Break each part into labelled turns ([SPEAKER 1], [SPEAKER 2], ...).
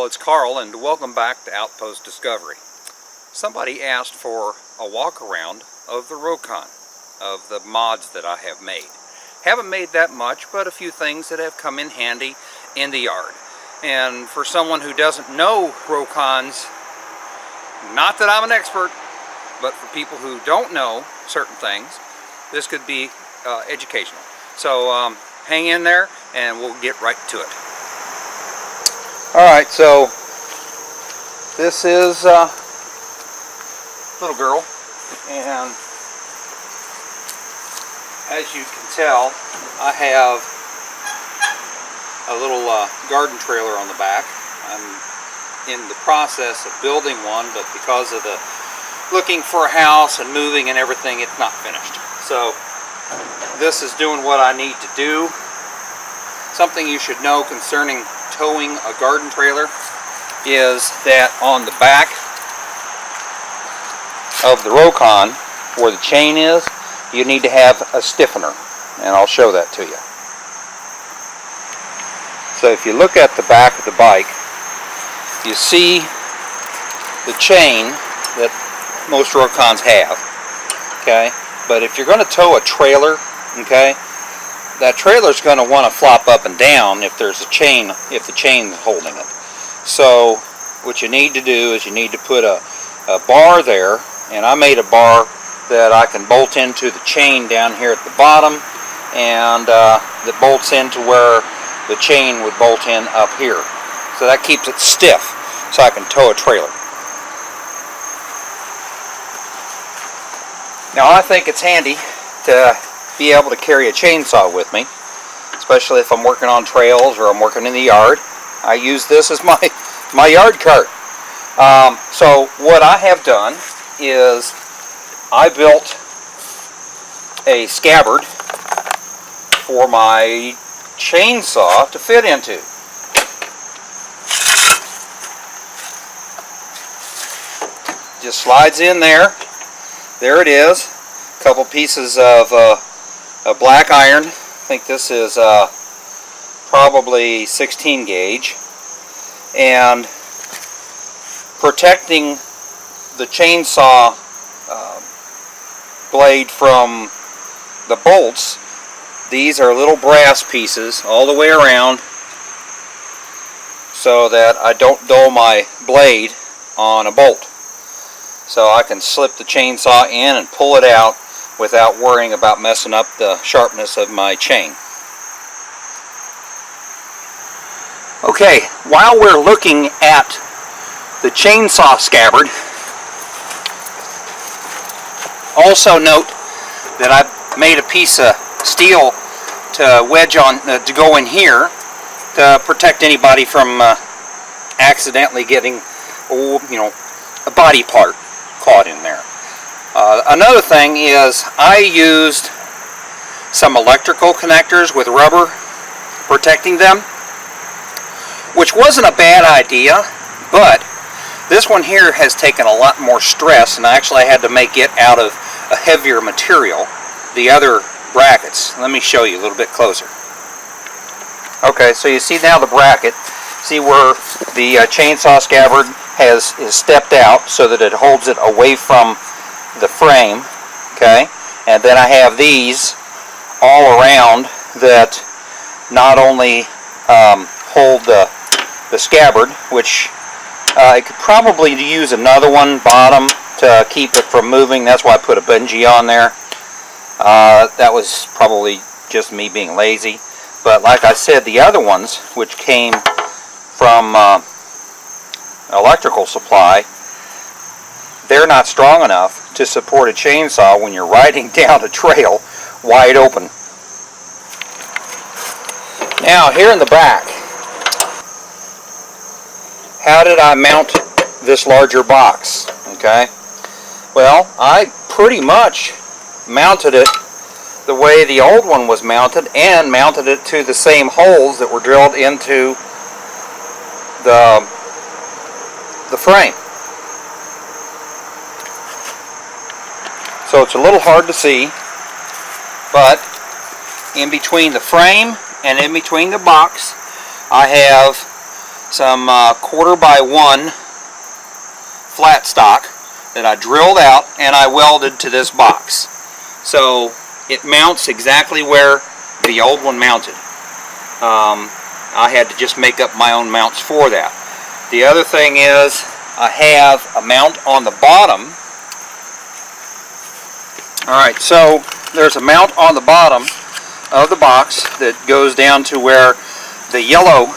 [SPEAKER 1] Well, it's Carl, and welcome back to Outpost Discovery. Somebody asked for a walk around of the ROKON, of the mods that I have made. Haven't made that much, but a few things that have come in handy in the yard. And for someone who doesn't know ROKONs, not that I'm an expert, but for people who don't know certain things, this could be educational. So hang in there and we'll get right to it. Alright, so this is little girl, and as you can tell, I have a little garden trailer on the back. I'm in the process of building one, but because of the looking for a house and moving and everything, it's not finished. So this is doing what I need to do. Something you should know concerning towing a garden trailer is that on the back of the ROKON, where the chain is, you need to have a stiffener, and I'll show that to you. So if you look at the back of the bike, you see the chain that most ROKONs have, okay? But if you're going to tow a trailer, okay, that trailer's going to want to flop up and down if there's a chain, if the chain's holding it. So what you need to do is you need to put a bar there, and I made a bar that I can bolt into the chain down here at the bottom, and that bolts into where the chain would bolt in up here. So that keeps it stiff so I can tow a trailer. Now I think it's handy to be able to carry a chainsaw with me, especially if I'm working on trails or I'm working in the yard. I use this as my yard cart. So what I have done is I built a scabbard for my chainsaw to fit into. Just slides in there. There it is. A couple pieces of a black iron. I think this is probably 16 gauge, and protecting the chainsaw blade from the bolts, these are little brass pieces all the way around so that I don't dull my blade on a bolt. So I can slip the chainsaw in and pull it out without worrying about messing up the sharpness of my chain. Okay, while we're looking at the chainsaw scabbard, also note that I made a piece of steel to wedge on, to go in here to protect anybody from accidentally getting, a body part caught in there. Another thing is I used some electrical connectors with rubber protecting them, which wasn't a bad idea, but this one here has taken a lot more stress, and I actually had to make it out of a heavier material, the other brackets. Let me show you a little bit closer. Okay, so you see now the bracket. See where the chainsaw scabbard is stepped out so that it holds it away from the frame, okay? And then I have these all around that not only hold the scabbard, which I could probably use another one bottom to keep it from moving. That's why I put a bungee on there. That was probably just me being lazy. But like I said, the other ones, which came from electrical supply, they're not strong enough to support a chainsaw when you're riding down a trail wide open. Now here in the back, how did I mount this larger box? Okay, well, I pretty much mounted it the way the old one was mounted, and mounted it to the same holes that were drilled into the frame. So it's a little hard to see, but in between the frame and in between the box, I have some 1/4x1 flat stock that I drilled out and I welded to this box. So it mounts exactly where the old one mounted. I had to just make up my own mounts for that. The other thing is I have a mount on the bottom. Alright, so there's a mount on the bottom of the box that goes down to where the yellow,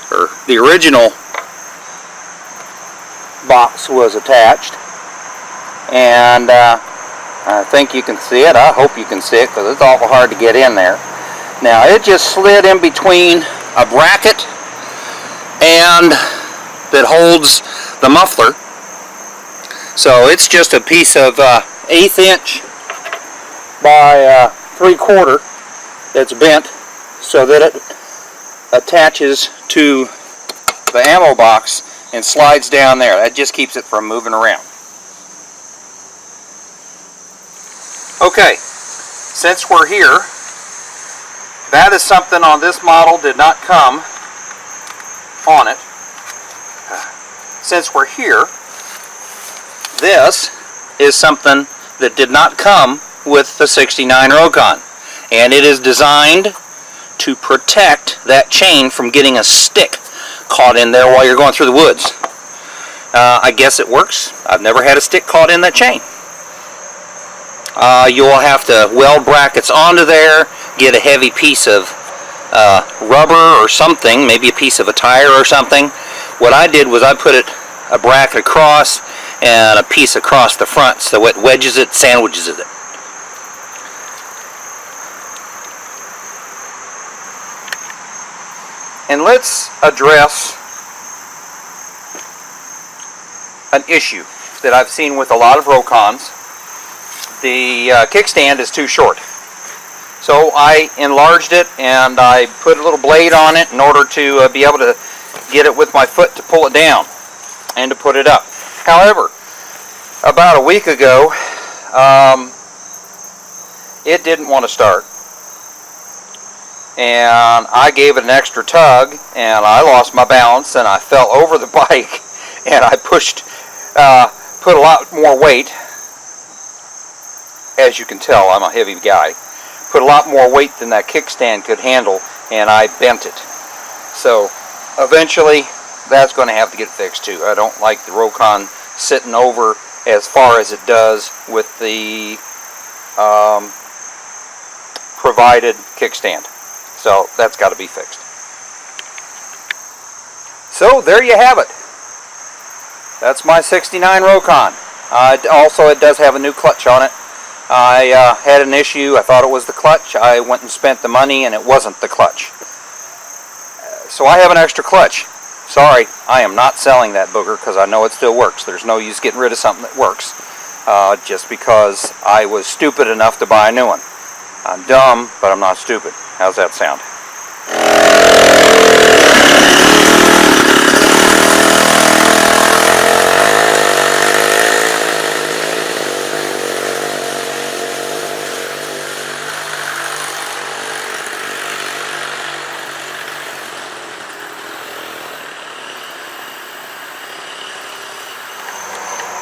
[SPEAKER 1] or the original box was attached. And I think you can see it. I hope you can see it because it's awful hard to get in there. Now it just slid in between a bracket and that holds the muffler. So it's just a piece of 1/8 inch by 3/4 that's bent so that it attaches to the ammo box and slides down there. That just keeps it from moving around. Okay, since we're here, that is something on this model did not come on it. Since we're here, this is something that did not come with the 69 ROKON, and it is designed to protect that chain from getting a stick caught in there while you're going through the woods. I guess it works. I've never had a stick caught in that chain. You will have to weld brackets onto there, get a heavy piece of rubber or something, maybe a piece of a tire or something. What I did was I put a bracket across and a piece across the front so it wedges it, sandwiches it. And let's address an issue that I've seen with a lot of ROKONs. The kickstand is too short. So I enlarged it and I put a little blade on it in order to be able to get it with my foot to pull it down and to put it up. However, about a week ago, it didn't want to start. And I gave it an extra tug and I lost my balance and I fell over the bike and I put a lot more weight. As you can tell, I'm a heavy guy. Put a lot more weight than that kickstand could handle and I bent it. So eventually that's going to have to get fixed too. I don't like the ROKON sitting over as far as it does with the provided kickstand. So that's got to be fixed. So there you have it. That's my 69 ROKON. Also, it does have a new clutch on it. I had an issue. I thought it was the clutch. I went and spent the money and it wasn't the clutch. So I have an extra clutch. Sorry, I am not selling that booger because I know it still works. There's no use getting rid of something that works just because I was stupid enough to buy a new one. I'm dumb, but I'm not stupid. How's that sound?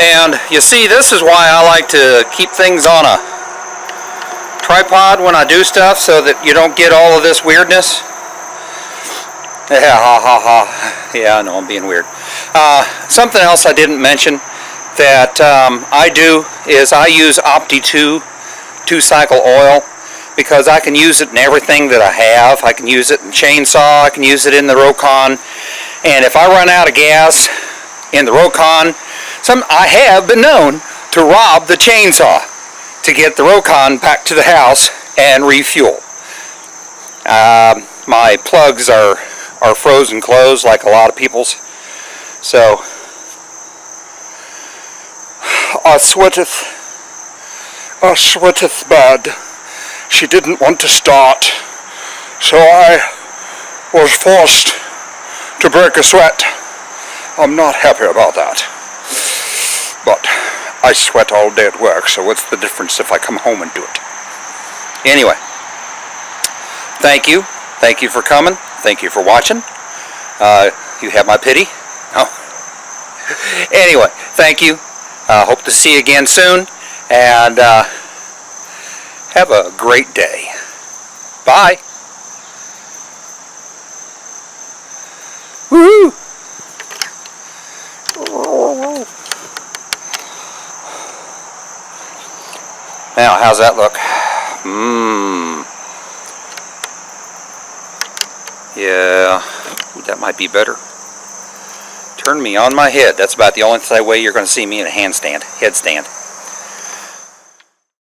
[SPEAKER 1] And you see, this is why I like to keep things on a tripod when I do stuff so that you don't get all of this weirdness. Yeah, ha ha ha. Yeah, I know I'm being weird. Something else I didn't mention that I do is I use Opti 2-cycle oil because I can use it in everything that I have. I can use it in chainsaw, I can use it in the ROKON, and if I run out of gas in the ROKON, I have been known to rob the chainsaw to get the ROKON back to the house and refuel. My plugs are frozen closed like a lot of people's. So I sweateth bad. She didn't want to start, so I was forced to break a sweat. I'm not happy about that. But I sweat all day at work, so what's the difference if I come home and do it? Anyway, thank you. Thank you for coming. Thank you for watching. You have my pity? Oh. Anyway, thank you. Hope to see you again soon. And have a great day. Bye. Woo! Now, how's that look? Yeah, that might be better. Turn me on my head. That's about the only way you're going to see me in a headstand.